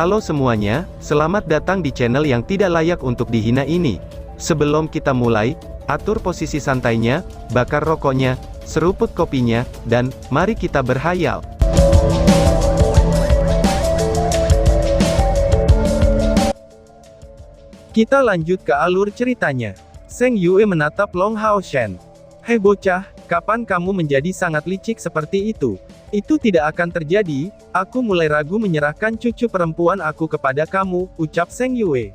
Halo semuanya, selamat datang di channel yang tidak layak untuk dihina ini. Sebelum kita mulai, atur posisi santainya, bakar rokoknya, seruput kopinya, dan mari kita berhayal. Kita lanjut ke alur ceritanya. Zheng Yue menatap Long Hao Shen. Hei bocah, kapan kamu menjadi sangat licik seperti itu? Itu tidak akan terjadi, aku mulai ragu menyerahkan cucu perempuan aku kepada kamu, ucap Zheng Yue.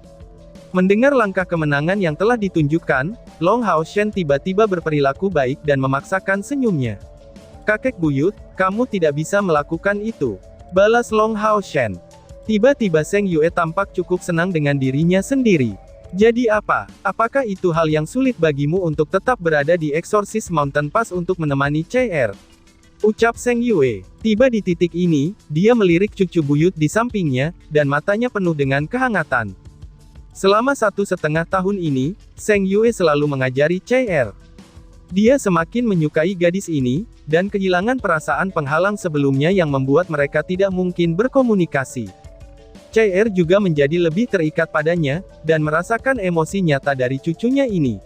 Mendengar langkah kemenangan yang telah ditunjukkan, Long Hao Shen tiba-tiba berperilaku baik dan memaksakan senyumnya. Kakek buyut, kamu tidak bisa melakukan itu, balas Long Hao Shen. Tiba-tiba Zheng Yue tampak cukup senang dengan dirinya sendiri. Jadi apa? Apakah itu hal yang sulit bagimu untuk tetap berada di Exorcist Mountain Pass untuk menemani CR? Ucap Zheng Yue. Tiba di titik ini, dia melirik cucu buyut di sampingnya, dan matanya penuh dengan kehangatan. Selama 1,5 tahun ini, Zheng Yue selalu mengajari CR. Dia semakin menyukai gadis ini, dan kehilangan perasaan penghalang sebelumnya yang membuat mereka tidak mungkin berkomunikasi. CR juga menjadi lebih terikat padanya, dan merasakan emosi nyata dari cucunya ini.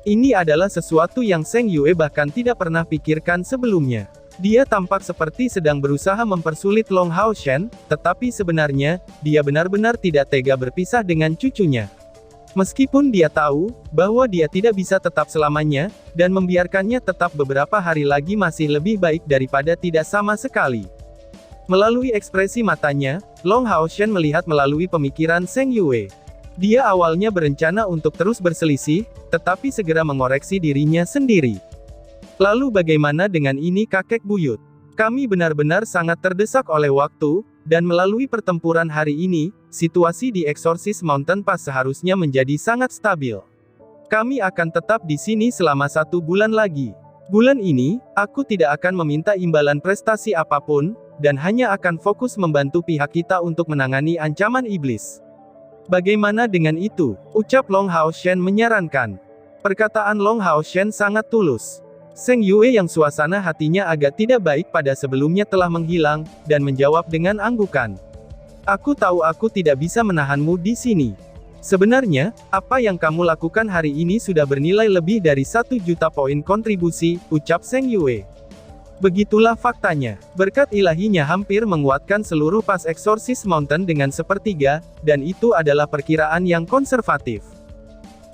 Ini adalah sesuatu yang Zheng Yue bahkan tidak pernah pikirkan sebelumnya. Dia tampak seperti sedang berusaha mempersulit Long Hao Shen, tetapi sebenarnya, dia benar-benar tidak tega berpisah dengan cucunya. Meskipun dia tahu, bahwa dia tidak bisa tetap selamanya, dan membiarkannya tetap beberapa hari lagi masih lebih baik daripada tidak sama sekali. Melalui ekspresi matanya, Long Hao Shen melihat melalui pemikiran Zheng Yue. Dia awalnya berencana untuk terus berselisih, tetapi segera mengoreksi dirinya sendiri. Lalu bagaimana dengan ini kakek buyut? Kami benar-benar sangat terdesak oleh waktu, dan melalui pertempuran hari ini, situasi di Exorcist Mountain Pass seharusnya menjadi sangat stabil. Kami akan tetap di sini selama 1 bulan lagi. Bulan ini, aku tidak akan meminta imbalan prestasi apapun, dan hanya akan fokus membantu pihak kita untuk menangani ancaman iblis. Bagaimana dengan itu? Ucap Long Hao Shen menyarankan. Perkataan Long Hao Shen sangat tulus. Zheng Yue yang suasana hatinya agak tidak baik pada sebelumnya telah menghilang, dan menjawab dengan anggukan. Aku tahu aku tidak bisa menahanmu di sini. Sebenarnya, apa yang kamu lakukan hari ini sudah bernilai lebih dari 1 juta poin kontribusi, ucap Zheng Yue. Begitulah faktanya. Berkat ilahinya hampir menguatkan seluruh pas Exorcist Mountain dengan sepertiga, dan itu adalah perkiraan yang konservatif.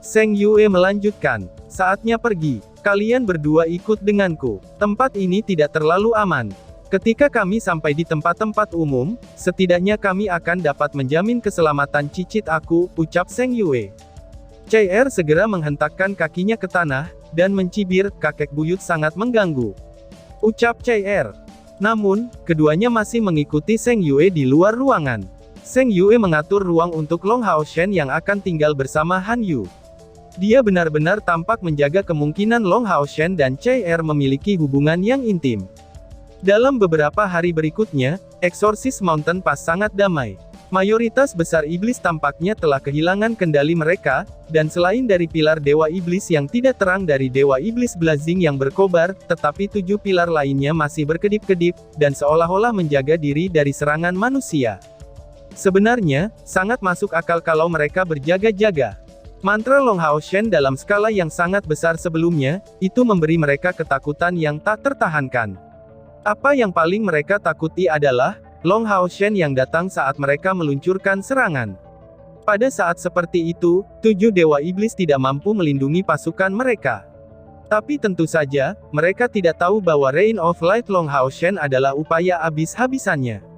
Zheng Yue melanjutkan, saatnya pergi. Kalian berdua ikut denganku. Tempat ini tidak terlalu aman. Ketika kami sampai di tempat-tempat umum, setidaknya kami akan dapat menjamin keselamatan cicit aku, ucap Zheng Yue. CR segera menghentakkan kakinya ke tanah, dan mencibir, kakek buyut sangat mengganggu. Ucap CR. Namun, keduanya masih mengikuti Zheng Yue di luar ruangan. Zheng Yue mengatur ruang untuk Long Hao Shen yang akan tinggal bersama Han Yu. Dia benar-benar tampak menjaga kemungkinan Long Hao Shen dan CR memiliki hubungan yang intim. Dalam beberapa hari berikutnya, Exorcist Mountain Pass sangat damai. Mayoritas besar iblis tampaknya telah kehilangan kendali mereka, dan selain dari pilar Dewa Iblis yang tidak terang dari Dewa Iblis Blazing yang berkobar, tetapi 7 pilar lainnya masih berkedip-kedip, dan seolah-olah menjaga diri dari serangan manusia. Sebenarnya, sangat masuk akal kalau mereka berjaga-jaga. Mantra Long Hao Shen dalam skala yang sangat besar sebelumnya, itu memberi mereka ketakutan yang tak tertahankan. Apa yang paling mereka takuti adalah Long Hao Shen yang datang saat mereka meluncurkan serangan. Pada saat seperti itu, 7 Dewa Iblis tidak mampu melindungi pasukan mereka. Tapi tentu saja, mereka tidak tahu bahwa Reign of Light Long Hao Shen adalah upaya habis-habisannya.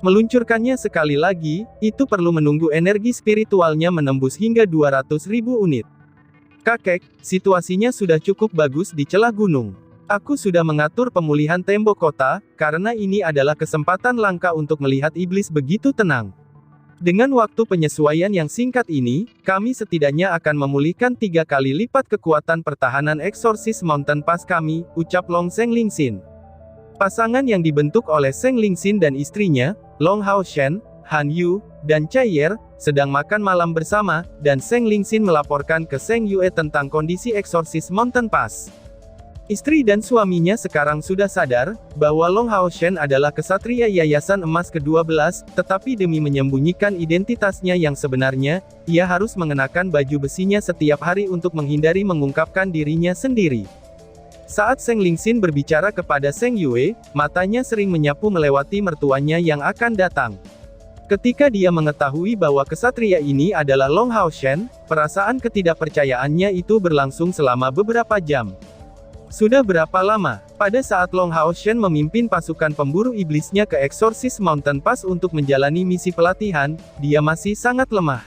Meluncurkannya sekali lagi, itu perlu menunggu energi spiritualnya menembus hingga 200.000 unit. Kakek, situasinya sudah cukup bagus di celah gunung. Aku sudah mengatur pemulihan tembok kota, karena ini adalah kesempatan langka untuk melihat iblis begitu tenang. Dengan waktu penyesuaian yang singkat ini, kami setidaknya akan memulihkan 3 kali lipat kekuatan pertahanan Exorcist Mountain Pass kami, ucap Long Zheng Lingxin. Pasangan yang dibentuk oleh Zheng Lingxin dan istrinya, Long Hao Shen, Han Yu, dan CR, sedang makan malam bersama, dan Zheng Lingxin melaporkan ke Zheng Yue tentang kondisi Exorcist Mountain Pass. Istri dan suaminya sekarang sudah sadar, bahwa Long Hao Shen adalah kesatria Yayasan Emas ke-12, tetapi demi menyembunyikan identitasnya yang sebenarnya, ia harus mengenakan baju besinya setiap hari untuk menghindari mengungkapkan dirinya sendiri. Saat Seng Lingxin berbicara kepada Seng Yue, matanya sering menyapu melewati mertuanya yang akan datang. Ketika dia mengetahui bahwa kesatria ini adalah Long Hao Shen, perasaan ketidakpercayaannya itu berlangsung selama beberapa jam. Sudah berapa lama, pada saat Long Hao Shen memimpin pasukan pemburu iblisnya ke Exorcist Mountain Pass untuk menjalani misi pelatihan, dia masih sangat lemah.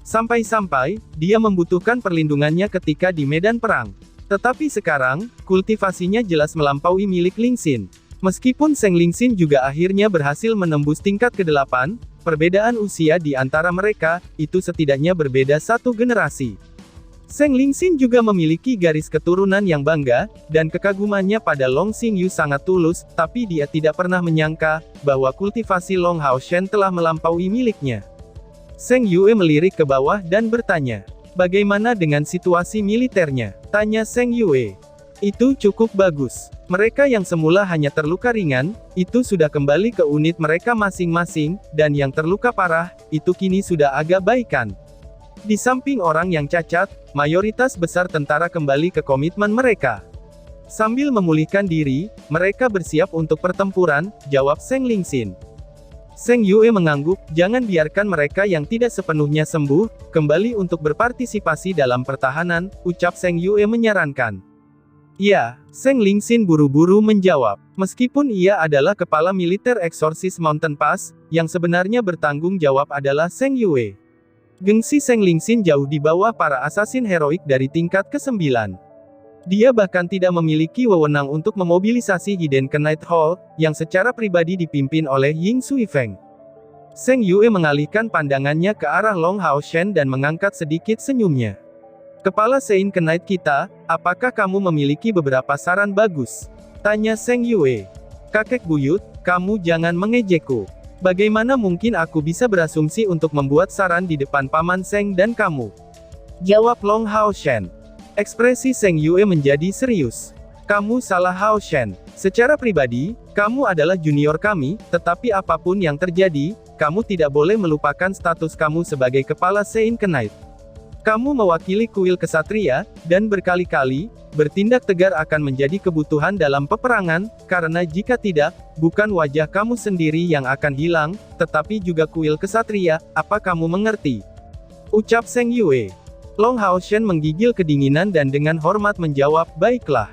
Sampai-sampai, dia membutuhkan perlindungannya ketika di medan perang. Tetapi sekarang, kultivasinya jelas melampaui milik Lingxin. Meskipun Seng Lingxin juga akhirnya berhasil menembus tingkat ke-8, perbedaan usia di antara mereka, itu setidaknya berbeda satu generasi. Seng Lingxin juga memiliki garis keturunan yang bangga, dan kekagumannya pada Long Xingyu sangat tulus, tapi dia tidak pernah menyangka, bahwa kultivasi Long Hao Shen telah melampaui miliknya. Seng Yue melirik ke bawah dan bertanya, "Bagaimana dengan situasi militernya?" tanya Seng Yue. "Itu cukup bagus. Mereka yang semula hanya terluka ringan, itu sudah kembali ke unit mereka masing-masing, dan yang terluka parah, itu kini sudah agak baikan. Di samping orang yang cacat, mayoritas besar tentara kembali ke komitmen mereka." Sambil memulihkan diri, mereka bersiap untuk pertempuran, jawab Seng Lingxin. Seng Yue mengangguk, "Jangan biarkan mereka yang tidak sepenuhnya sembuh, kembali untuk berpartisipasi dalam pertahanan," ucap Seng Yue menyarankan. "Ya," Seng Lingxin buru-buru menjawab. Meskipun ia adalah kepala militer Exorcist Mountain Pass, yang sebenarnya bertanggung jawab adalah Seng Yue. Gengsi Seng Lingxin jauh di bawah para asasin heroik dari tingkat ke-9. Dia bahkan tidak memiliki wewenang untuk memobilisasi Hidden Knight Hall, yang secara pribadi dipimpin oleh Ying Suifeng. Seng Yue mengalihkan pandangannya ke arah Long Hao Shen dan mengangkat sedikit senyumnya. "Kepala Sein Knight kita, apakah kamu memiliki beberapa saran bagus?" tanya Seng Yue. "Kakek buyut, kamu jangan mengejekku. Bagaimana mungkin aku bisa berasumsi untuk membuat saran di depan Paman Seng dan kamu?" jawab Long Hao Shen. Ekspresi Seng Yue menjadi serius. "Kamu salah Hao Shen. Secara pribadi, kamu adalah junior kami, tetapi apapun yang terjadi, kamu tidak boleh melupakan status kamu sebagai kepala Sein Knight. Kamu mewakili kuil kesatria, dan berkali-kali, bertindak tegar akan menjadi kebutuhan dalam peperangan, karena jika tidak, bukan wajah kamu sendiri yang akan hilang, tetapi juga kuil kesatria, apa kamu mengerti?" ucap Seng Yue. Long Hao Shen menggigil kedinginan dan dengan hormat menjawab, "Baiklah."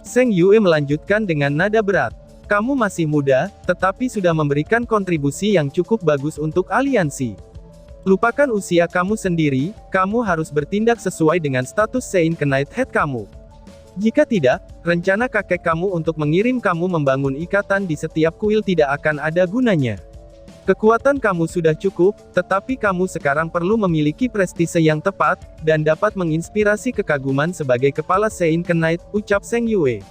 Seng Yue melanjutkan dengan nada berat. "Kamu masih muda, tetapi sudah memberikan kontribusi yang cukup bagus untuk aliansi. Lupakan usia kamu sendiri, kamu harus bertindak sesuai dengan status Sein Knight Head kamu. Jika tidak, rencana kakek kamu untuk mengirim kamu membangun ikatan di setiap kuil tidak akan ada gunanya. Kekuatan kamu sudah cukup, tetapi kamu sekarang perlu memiliki prestise yang tepat, dan dapat menginspirasi kekaguman sebagai kepala Sein Knight," ucap Seng Yue.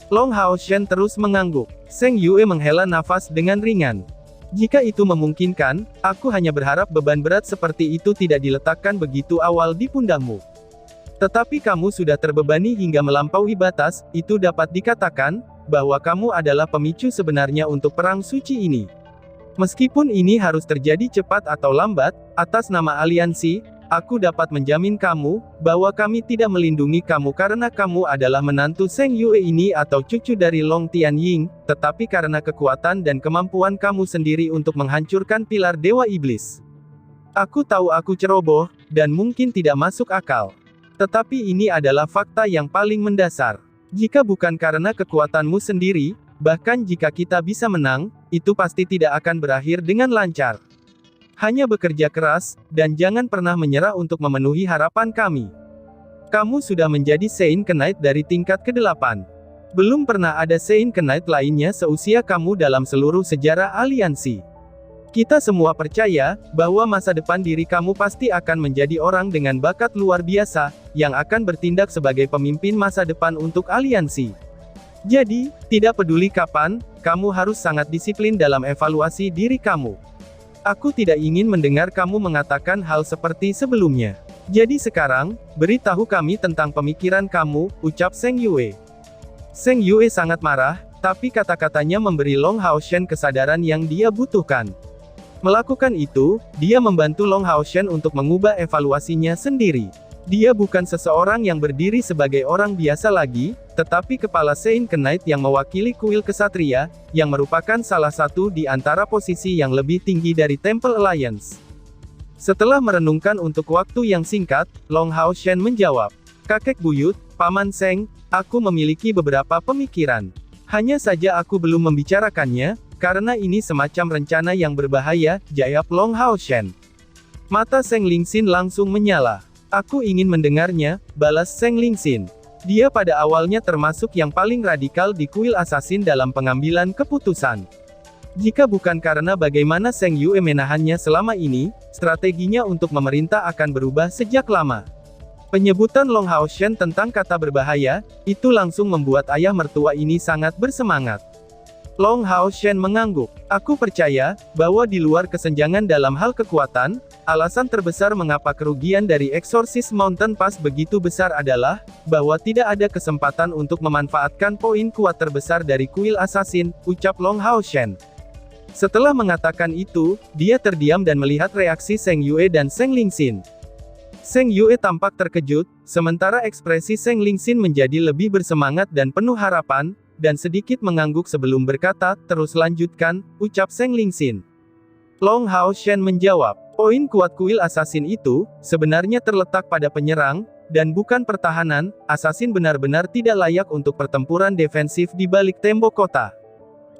Long Hao Shen terus mengangguk. Seng Yue menghela nafas dengan ringan. "Jika itu memungkinkan, aku hanya berharap beban berat seperti itu tidak diletakkan begitu awal di pundakmu. Tetapi kamu sudah terbebani hingga melampaui batas, itu dapat dikatakan, bahwa kamu adalah pemicu sebenarnya untuk perang suci ini. Meskipun ini harus terjadi cepat atau lambat, atas nama aliansi, aku dapat menjamin kamu, bahwa kami tidak melindungi kamu karena kamu adalah menantu Seng Yue ini atau cucu dari Long Tianying, tetapi karena kekuatan dan kemampuan kamu sendiri untuk menghancurkan pilar Dewa Iblis. Aku tahu aku ceroboh, dan mungkin tidak masuk akal. Tetapi ini adalah fakta yang paling mendasar. Jika bukan karena kekuatanmu sendiri, bahkan jika kita bisa menang, itu pasti tidak akan berakhir dengan lancar. Hanya bekerja keras, dan jangan pernah menyerah untuk memenuhi harapan kami. Kamu sudah menjadi Sein Knight dari tingkat ke-8. Belum pernah ada Sein Knight lainnya seusia kamu dalam seluruh sejarah aliansi. Kita semua percaya, bahwa masa depan diri kamu pasti akan menjadi orang dengan bakat luar biasa, yang akan bertindak sebagai pemimpin masa depan untuk aliansi. Jadi, tidak peduli kapan, kamu harus sangat disiplin dalam evaluasi diri kamu. Aku tidak ingin mendengar kamu mengatakan hal seperti sebelumnya. Jadi sekarang, beritahu kami tentang pemikiran kamu, ucap Seng Yue. Seng Yue sangat marah, tapi kata-katanya memberi Long Haoshen kesadaran yang dia butuhkan. Melakukan itu, dia membantu Long Haoshen untuk mengubah evaluasinya sendiri. Dia bukan seseorang yang berdiri sebagai orang biasa lagi, tetapi kepala Saint Knight yang mewakili kuil kesatria, yang merupakan salah satu di antara posisi yang lebih tinggi dari Temple Alliance. Setelah merenungkan untuk waktu yang singkat, Long Haoshen menjawab, "Kakek buyut, Paman Seng, aku memiliki beberapa pemikiran. Hanya saja aku belum membicarakannya, karena ini semacam rencana yang berbahaya," jawab Long Haoshen. Mata Seng Lingxin langsung menyala. "Aku ingin mendengarnya," balas Seng Lingxin. Dia pada awalnya termasuk yang paling radikal di kuil assassin dalam pengambilan keputusan. Jika bukan karena bagaimana Seng Yue menahannya selama ini, strateginya untuk memerintah akan berubah sejak lama. Penyebutan Long Haoshen tentang kata berbahaya, itu langsung membuat ayah mertua ini sangat bersemangat. Long Haoshen mengangguk. "Aku percaya, bahwa di luar kesenjangan dalam hal kekuatan, alasan terbesar mengapa kerugian dari Exorcist Mountain Pass begitu besar adalah, bahwa tidak ada kesempatan untuk memanfaatkan poin kuat terbesar dari kuil assassin," ucap Long Haoshen. Setelah mengatakan itu, dia terdiam dan melihat reaksi Seng Yue dan Seng Lingxin. Seng Yue tampak terkejut, sementara ekspresi Seng Lingxin menjadi lebih bersemangat dan penuh harapan, dan sedikit mengangguk sebelum berkata, "Terus lanjutkan," ucap Seng Lingxin. Long Haoshen menjawab, "Poin kuat kuil assassin itu, sebenarnya terletak pada penyerang, dan bukan pertahanan. Assassin benar-benar tidak layak untuk pertempuran defensif di balik tembok kota.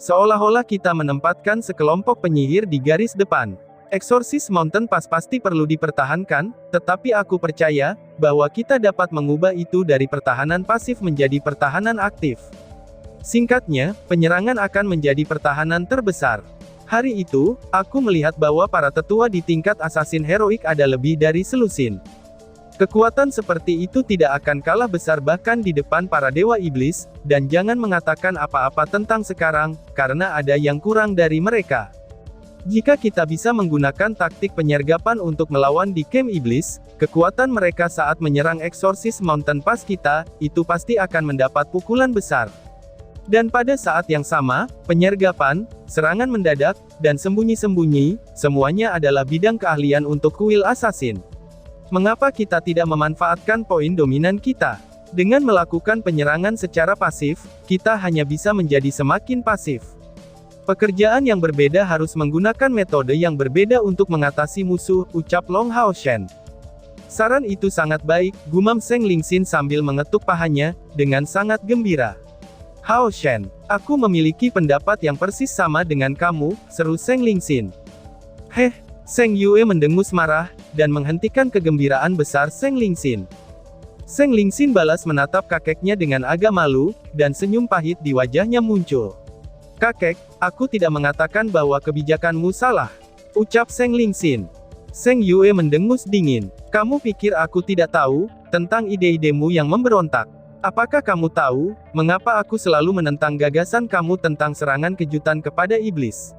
Seolah-olah kita menempatkan sekelompok penyihir di garis depan. Exorcist Mountain Pass pasti perlu dipertahankan, tetapi aku percaya, bahwa kita dapat mengubah itu dari pertahanan pasif menjadi pertahanan aktif. Singkatnya, penyerangan akan menjadi pertahanan terbesar. Hari itu, aku melihat bahwa para tetua di tingkat assassin heroik ada lebih dari selusin. Kekuatan seperti itu tidak akan kalah besar bahkan di depan para dewa iblis, dan jangan mengatakan apa-apa tentang sekarang, karena ada yang kurang dari mereka. Jika kita bisa menggunakan taktik penyergapan untuk melawan di camp iblis, kekuatan mereka saat menyerang Exorcist Mountain Pass kita, itu pasti akan mendapat pukulan besar. Dan pada saat yang sama, penyergapan, serangan mendadak, dan sembunyi-sembunyi, semuanya adalah bidang keahlian untuk kuil assassin. Mengapa kita tidak memanfaatkan poin dominan kita? Dengan melakukan penyerangan secara pasif, kita hanya bisa menjadi semakin pasif. Pekerjaan yang berbeda harus menggunakan metode yang berbeda untuk mengatasi musuh, ucap Long Haoshen. Saran itu sangat baik, gumam Seng Lingxin sambil mengetuk pahanya, dengan sangat gembira. "Haoshen, aku memiliki pendapat yang persis sama dengan kamu," seru Seng Lingxin. "Heh," Seng Yue mendengus marah, dan menghentikan kegembiraan besar Seng Lingxin. Seng Lingxin balas menatap kakeknya dengan agak malu, dan senyum pahit di wajahnya muncul. "Kakek, aku tidak mengatakan bahwa kebijakanmu salah," ucap Seng Lingxin. Seng Yue mendengus dingin. "Kamu pikir aku tidak tahu tentang ide-idemu yang memberontak? Apakah kamu tahu, mengapa aku selalu menentang gagasan kamu tentang serangan kejutan kepada iblis?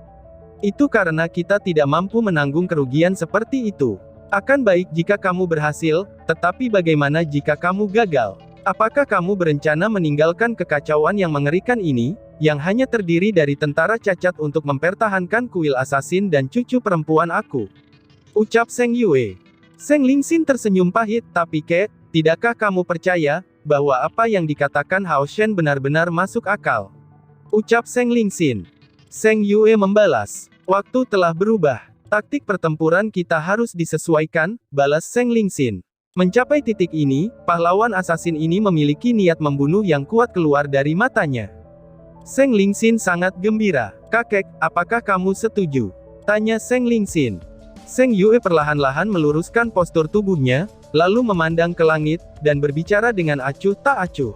Itu karena kita tidak mampu menanggung kerugian seperti itu. Akan baik jika kamu berhasil, tetapi bagaimana jika kamu gagal? Apakah kamu berencana meninggalkan kekacauan yang mengerikan ini, yang hanya terdiri dari tentara cacat untuk mempertahankan kuil assassin dan cucu perempuan aku?" ucap Seng Yue. Seng Lingxin tersenyum pahit, "Tapi tidakkah kamu percaya, bahwa apa yang dikatakan Haoshen benar-benar masuk akal?" ucap Seng Lingxin. Seng Yue membalas, "Waktu telah berubah. Taktik pertempuran kita harus disesuaikan," balas Seng Lingxin. Mencapai titik ini, pahlawan assassin ini memiliki niat membunuh yang kuat keluar dari matanya. Seng Lingxin sangat gembira. "Kakek, apakah kamu setuju?" tanya Seng Lingxin. Seng Yue perlahan-lahan meluruskan postur tubuhnya, lalu memandang ke langit, dan berbicara dengan acuh tak acuh.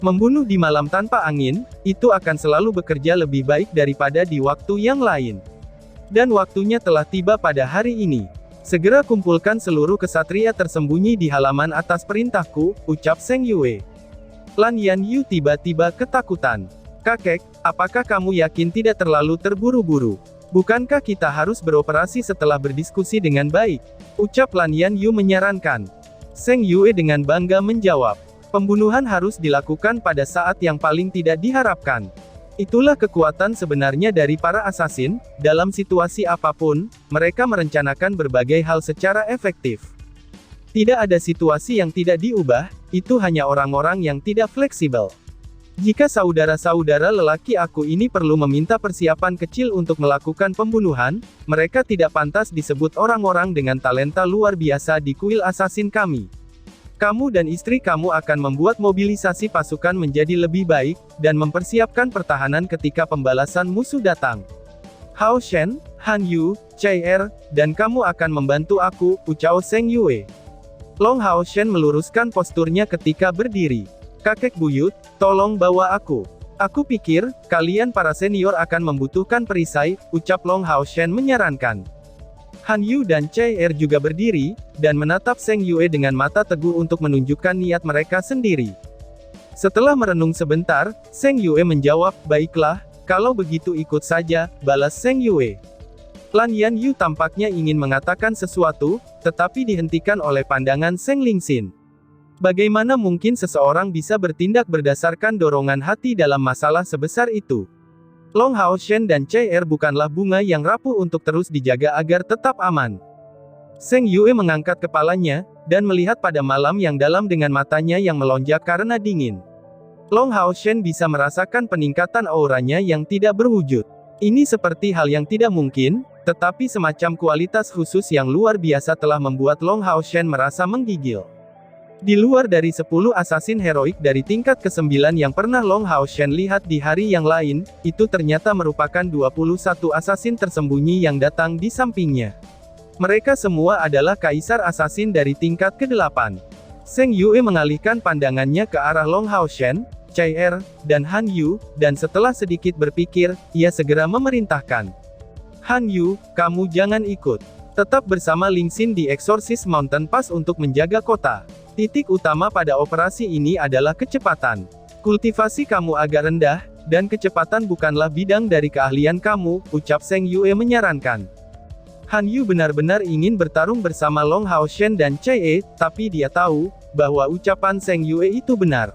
"Membunuh di malam tanpa angin, itu akan selalu bekerja lebih baik daripada di waktu yang lain. Dan waktunya telah tiba pada hari ini. Segera kumpulkan seluruh kesatria tersembunyi di halaman atas perintahku," ucap Seng Yue. Lan Yanyu tiba-tiba ketakutan. "Kakek, apakah kamu yakin tidak terlalu terburu-buru? Bukankah kita harus beroperasi setelah berdiskusi dengan baik?" ucap Lan Yanyu menyarankan. Seng Yue dengan bangga menjawab, Pembunuhan harus dilakukan pada saat yang paling tidak diharapkan. Itulah kekuatan sebenarnya dari para asasin, dalam situasi apapun, mereka merencanakan berbagai hal secara efektif. Tidak ada situasi yang tidak diubah, itu hanya orang-orang yang tidak fleksibel. Jika saudara-saudara lelaki aku ini perlu meminta persiapan kecil untuk melakukan pembunuhan, mereka tidak pantas disebut orang-orang dengan talenta luar biasa di kuil asasin kami. Kamu dan istri kamu akan membuat mobilisasi pasukan menjadi lebih baik, dan mempersiapkan pertahanan ketika pembalasan musuh datang. Hao Shen, Han Yu, Chai dan kamu akan membantu aku, ucap Zheng Yue. Long Hao Shen meluruskan posturnya ketika berdiri. Kakek buyut, tolong bawa aku. Aku pikir, kalian para senior akan membutuhkan perisai, ucap Long Hao Shen menyarankan. Han Yu dan Chai juga berdiri, dan menatap Zheng Yue dengan mata teguh untuk menunjukkan niat mereka sendiri. Setelah merenung sebentar, Zheng Yue menjawab, baiklah, kalau begitu ikut saja, balas Zheng Yue. Lan Yanyu tampaknya ingin mengatakan sesuatu, tetapi dihentikan oleh pandangan Zheng Lingxin. Bagaimana mungkin seseorang bisa bertindak berdasarkan dorongan hati dalam masalah sebesar itu? Long Hao Shen dan Chai bukanlah bunga yang rapuh untuk terus dijaga agar tetap aman. Zheng Yue mengangkat kepalanya, dan melihat pada malam yang dalam dengan matanya yang melonjak karena dingin. Long Hao Shen bisa merasakan peningkatan auranya yang tidak berwujud. Ini seperti hal yang tidak mungkin, tetapi semacam kualitas khusus yang luar biasa telah membuat Long Hao Shen merasa menggigil. Di luar dari 10 asasin heroik dari tingkat ke-9 yang pernah Long Hao Shen lihat di hari yang lain, itu ternyata merupakan 21 asasin tersembunyi yang datang di sampingnya. Mereka semua adalah kaisar asasin dari tingkat ke-8. Zheng Yue mengalihkan pandangannya ke arah Long Hao Shen, Chai dan Han Yu, dan setelah sedikit berpikir, ia segera memerintahkan. Han Yu, kamu jangan ikut. Tetap bersama Lingxin di Exorcist Mountain Pass untuk menjaga kota. Titik utama pada operasi ini adalah kecepatan. Kultivasi kamu agak rendah, dan kecepatan bukanlah bidang dari keahlian kamu, ucap Zheng Yue menyarankan. Han Yu benar-benar ingin bertarung bersama Long Hao Shen dan Chai, tapi dia tahu, bahwa ucapan Zheng Yue itu benar.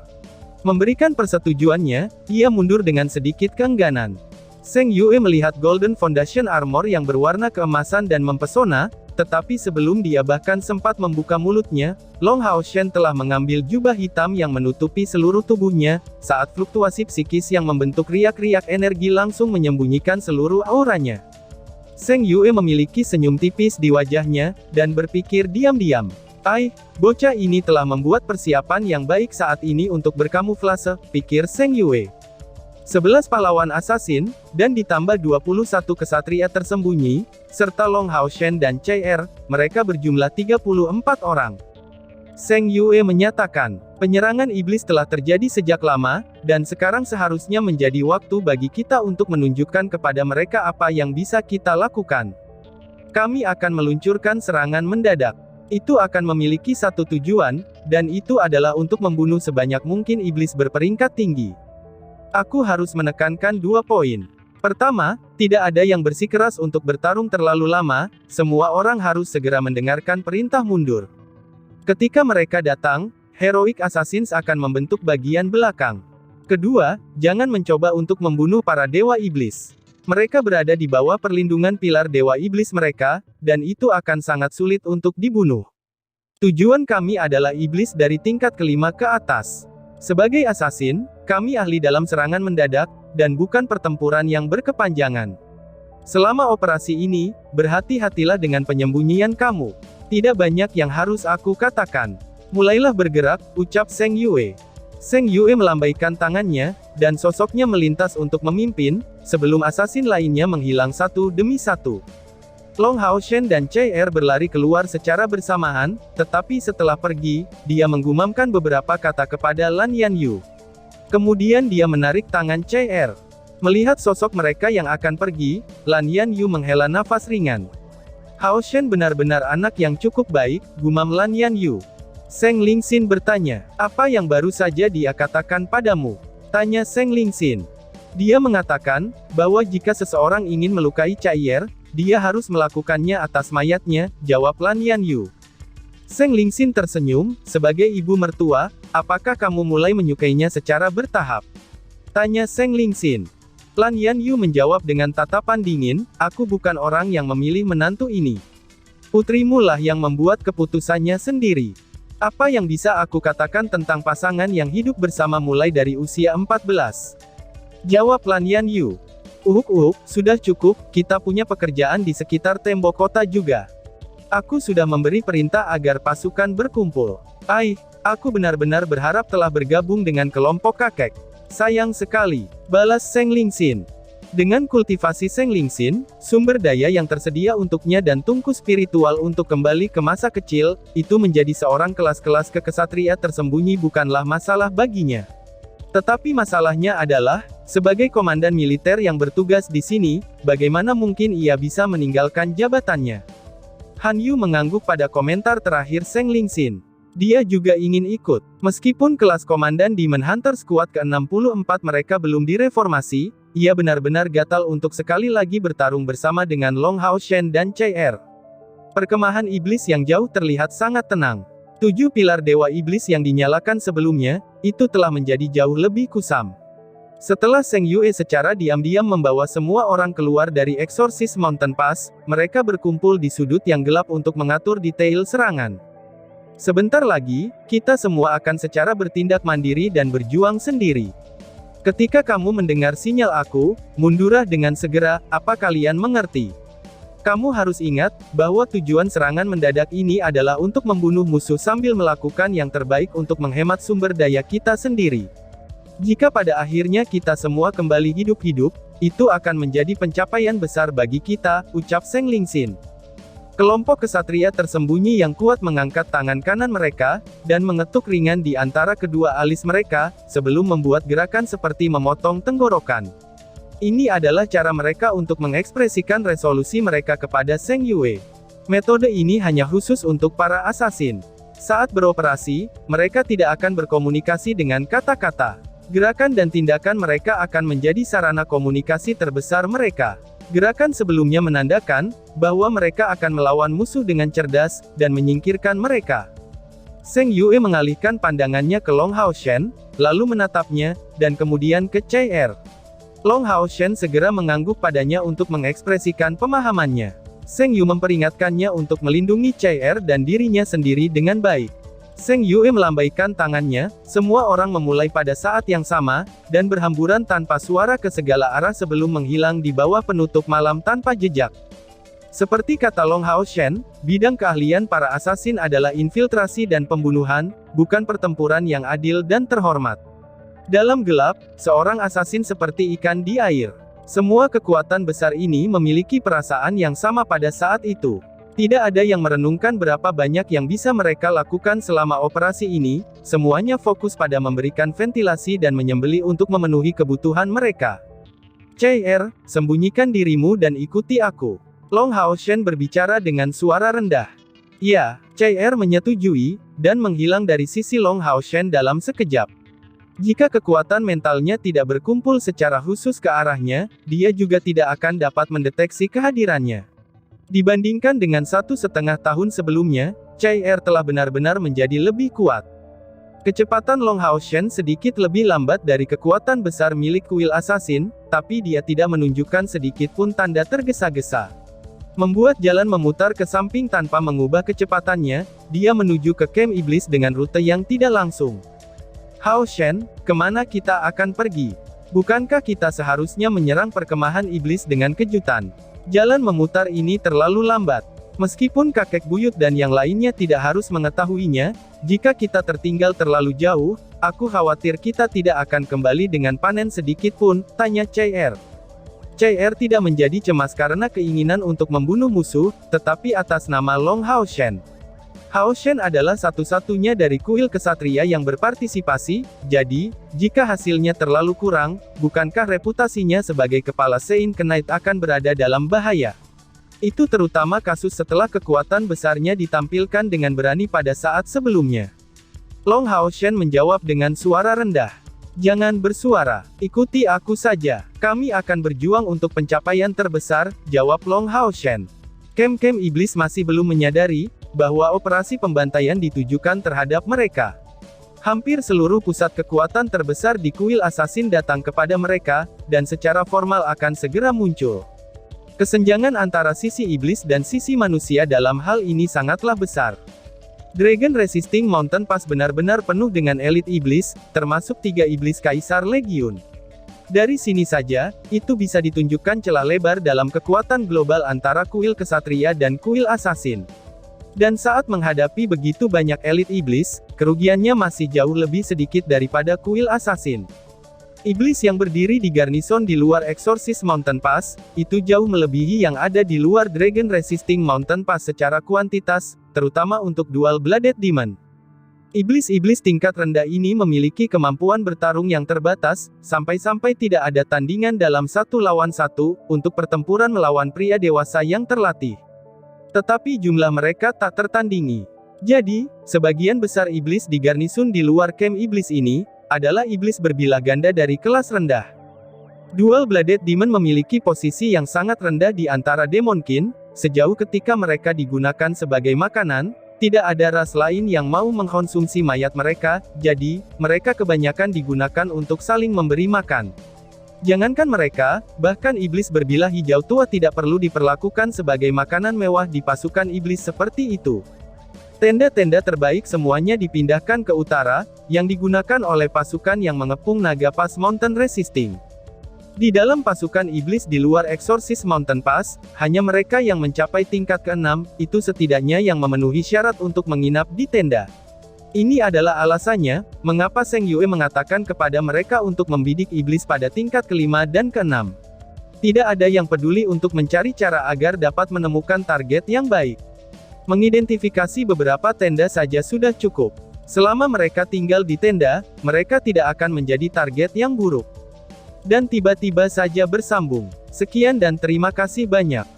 Memberikan persetujuannya, ia mundur dengan sedikit keengganan. Zheng Yue melihat Golden Foundation Armor yang berwarna keemasan dan mempesona, tetapi sebelum dia bahkan sempat membuka mulutnya, Long Hao Shen telah mengambil jubah hitam yang menutupi seluruh tubuhnya, saat fluktuasi psikis yang membentuk riak-riak energi langsung menyembunyikan seluruh auranya. Zheng Yue memiliki senyum tipis di wajahnya, dan berpikir diam-diam. Bocah ini telah membuat persiapan yang baik saat ini untuk berkamuflase, pikir Zheng Yue. 11 pahlawan asasin, dan ditambah 21 kesatria tersembunyi, serta Long Hao Shen dan Chai mereka berjumlah 34 orang. Zheng Yue menyatakan, penyerangan iblis telah terjadi sejak lama, dan sekarang seharusnya menjadi waktu bagi kita untuk menunjukkan kepada mereka apa yang bisa kita lakukan. Kami akan meluncurkan serangan mendadak. Itu akan memiliki satu tujuan, dan itu adalah untuk membunuh sebanyak mungkin iblis berperingkat tinggi. Aku harus menekankan 2 poin. Pertama, tidak ada yang bersikeras untuk bertarung terlalu lama, semua orang harus segera mendengarkan perintah mundur. Ketika mereka datang, Heroic Assassins akan membentuk bagian belakang. Kedua, jangan mencoba untuk membunuh para dewa iblis. Mereka berada di bawah perlindungan pilar dewa iblis mereka, dan itu akan sangat sulit untuk dibunuh. Tujuan kami adalah iblis dari tingkat ke-5 ke atas. Sebagai asasin, kami ahli dalam serangan mendadak, dan bukan pertempuran yang berkepanjangan. Selama operasi ini, berhati-hatilah dengan penyembunyian kamu. Tidak banyak yang harus aku katakan. Mulailah bergerak, ucap Zheng Yue. Zheng Yue melambaikan tangannya, dan sosoknya melintas untuk memimpin, sebelum asasin lainnya menghilang satu demi satu. Long Hao Shen dan Chai berlari keluar secara bersamaan, tetapi setelah pergi, dia menggumamkan beberapa kata kepada Lan Yanyu. Kemudian dia menarik tangan Chai. Melihat sosok mereka yang akan pergi, Lan Yanyu menghela nafas ringan. Hao Shen benar-benar anak yang cukup baik, gumam Lan Yanyu. Zheng Lingxin bertanya, apa yang baru saja dia katakan padamu? Tanya Zheng Lingxin. Dia mengatakan, bahwa jika seseorang ingin melukai Chai, dia harus melakukannya atas mayatnya, jawab Lan Yanyu. Zheng Lingxin tersenyum, sebagai ibu mertua, apakah kamu mulai menyukainya secara bertahap? Tanya Seng Lingxin. Lan Yanyu menjawab dengan tatapan dingin, aku bukan orang yang memilih menantu ini. Putrimu lah yang membuat keputusannya sendiri. Apa yang bisa aku katakan tentang pasangan yang hidup bersama mulai dari usia 14? Jawab Lan Yanyu. Sudah cukup, kita punya pekerjaan di sekitar tembok kota juga. Aku sudah memberi perintah agar pasukan berkumpul. Aku benar-benar berharap telah bergabung dengan kelompok kakek. Sayang sekali, balas Seng Lingxin. Dengan kultivasi Seng Lingxin, sumber daya yang tersedia untuknya dan tungku spiritual untuk kembali ke masa kecil, itu menjadi seorang kelas-kelas kekesatria tersembunyi bukanlah masalah baginya. Tetapi masalahnya adalah, sebagai komandan militer yang bertugas di sini, bagaimana mungkin ia bisa meninggalkan jabatannya? Han Yu mengangguk pada komentar terakhir Seng Lingxin. Dia juga ingin ikut. Meskipun kelas komandan Demon Hunter Squad ke-64 mereka belum direformasi, ia benar-benar gatal untuk sekali lagi bertarung bersama dengan Long Hao Shen dan Chai Er. Perkemahan iblis yang jauh terlihat sangat tenang. 7 pilar dewa iblis yang dinyalakan sebelumnya, itu telah menjadi jauh lebih kusam. Setelah Seng Yue secara diam-diam membawa semua orang keluar dari Exorcist Mountain Pass, mereka berkumpul di sudut yang gelap untuk mengatur detail serangan. Sebentar lagi, kita semua akan secara bertindak mandiri dan berjuang sendiri. Ketika kamu mendengar sinyal aku, mundurlah dengan segera, apa kalian mengerti? Kamu harus ingat, bahwa tujuan serangan mendadak ini adalah untuk membunuh musuh sambil melakukan yang terbaik untuk menghemat sumber daya kita sendiri. Jika pada akhirnya kita semua kembali hidup-hidup, itu akan menjadi pencapaian besar bagi kita, ucap Seng Lingxin. Kelompok kesatria tersembunyi yang kuat mengangkat tangan kanan mereka, dan mengetuk ringan di antara kedua alis mereka, sebelum membuat gerakan seperti memotong tenggorokan. Ini adalah cara mereka untuk mengekspresikan resolusi mereka kepada Seng Yue. Metode ini hanya khusus untuk para asasin. Saat beroperasi, mereka tidak akan berkomunikasi dengan kata-kata. Gerakan dan tindakan mereka akan menjadi sarana komunikasi terbesar mereka. Gerakan sebelumnya menandakan, bahwa mereka akan melawan musuh dengan cerdas, dan menyingkirkan mereka. Seng Yue mengalihkan pandangannya ke Long Hao Shen, lalu menatapnya, dan kemudian ke Chai Er. Long Hao Shen segera mengangguk padanya untuk mengekspresikan pemahamannya. Seng Yue memperingatkannya untuk melindungi Chai Er dan dirinya sendiri dengan baik. Seng Yue melambaikan tangannya, semua orang memulai pada saat yang sama, dan berhamburan tanpa suara ke segala arah sebelum menghilang di bawah penutup malam tanpa jejak. Seperti kata Long Hao Shen, bidang keahlian para asasin adalah infiltrasi dan pembunuhan, bukan pertempuran yang adil dan terhormat. Dalam gelap, seorang asasin seperti ikan di air. Semua kekuatan besar ini memiliki perasaan yang sama pada saat itu. Tidak ada yang merenungkan berapa banyak yang bisa mereka lakukan selama operasi ini, semuanya fokus pada memberikan ventilasi dan menyembelih untuk memenuhi kebutuhan mereka. Chai Er, sembunyikan dirimu dan ikuti aku. Long Hao Shen berbicara dengan suara rendah. Ya, Chai Er menyetujui, dan menghilang dari sisi Long Hao Shen dalam sekejap. Jika kekuatan mentalnya tidak berkumpul secara khusus ke arahnya, dia juga tidak akan dapat mendeteksi kehadirannya. Dibandingkan dengan 1,5 tahun sebelumnya, Chai Er telah benar-benar menjadi lebih kuat. Kecepatan Long Hao Shen sedikit lebih lambat dari kekuatan besar milik kuil assassin, tapi dia tidak menunjukkan sedikit pun tanda tergesa-gesa. Membuat jalan memutar ke samping tanpa mengubah kecepatannya, dia menuju ke kem iblis dengan rute yang tidak langsung. Hao Shen, kemana kita akan pergi? Bukankah kita seharusnya menyerang perkemahan iblis dengan kejutan? Jalan memutar ini terlalu lambat. Meskipun kakek buyut dan yang lainnya tidak harus mengetahuinya, jika kita tertinggal terlalu jauh, aku khawatir kita tidak akan kembali dengan panen sedikit pun, tanya Chai Er. Chai Er tidak menjadi cemas karena keinginan untuk membunuh musuh, tetapi atas nama Long Hao Shen. Hao Shen adalah satu-satunya dari kuil kesatria yang berpartisipasi, jadi, jika hasilnya terlalu kurang, bukankah reputasinya sebagai kepala Sein Knight akan berada dalam bahaya? Itu terutama kasus setelah kekuatan besarnya ditampilkan dengan berani pada saat sebelumnya. Long Hao Shen menjawab dengan suara rendah. Jangan bersuara, ikuti aku saja, kami akan berjuang untuk pencapaian terbesar, jawab Long Hao Shen. Kem-kem iblis masih belum menyadari, bahwa operasi pembantaian ditujukan terhadap mereka. Hampir seluruh pusat kekuatan terbesar di kuil assassin datang kepada mereka, dan secara formal akan segera muncul. Kesenjangan antara sisi iblis dan sisi manusia dalam hal ini sangatlah besar. Dragon Resisting Mountain Pass benar-benar penuh dengan elit iblis, termasuk 3 iblis Kaisar Legiun. Dari sini saja, itu bisa ditunjukkan celah lebar dalam kekuatan global antara kuil kesatria dan kuil assassin. Dan saat menghadapi begitu banyak elit iblis, kerugiannya masih jauh lebih sedikit daripada kuil assassin. Iblis yang berdiri di garnison di luar Exorcist Mountain Pass, itu jauh melebihi yang ada di luar Dragon Resisting Mountain Pass secara kuantitas, terutama untuk Dual-Blooded Demon. Iblis-iblis tingkat rendah ini memiliki kemampuan bertarung yang terbatas, sampai-sampai tidak ada tandingan dalam 1 lawan 1, untuk pertempuran melawan pria dewasa yang terlatih. Tetapi jumlah mereka tak tertandingi. Jadi, sebagian besar iblis di garnisun di luar camp iblis ini, adalah iblis berbilah ganda dari kelas rendah. Dual-Blooded Demon memiliki posisi yang sangat rendah di antara Demonkin, sejauh ketika mereka digunakan sebagai makanan, tidak ada ras lain yang mau mengkonsumsi mayat mereka, jadi, mereka kebanyakan digunakan untuk saling memberi makan. Jangankan mereka, bahkan iblis berbilah hijau tua tidak perlu diperlakukan sebagai makanan mewah di pasukan iblis seperti itu. Tenda-tenda terbaik semuanya dipindahkan ke utara, yang digunakan oleh pasukan yang mengepung Naga Pass Mountain Resisting. Di dalam pasukan iblis di luar Exorcist Mountain Pass, hanya mereka yang mencapai tingkat ke-6, itu setidaknya yang memenuhi syarat untuk menginap di tenda. Ini adalah alasannya, mengapa Zheng Yue mengatakan kepada mereka untuk membidik iblis pada tingkat ke-5 dan ke-6. Tidak ada yang peduli untuk mencari cara agar dapat menemukan target yang baik. Mengidentifikasi beberapa tenda saja sudah cukup. Selama mereka tinggal di tenda, mereka tidak akan menjadi target yang buruk. Dan tiba-tiba saja bersambung. Sekian dan terima kasih banyak.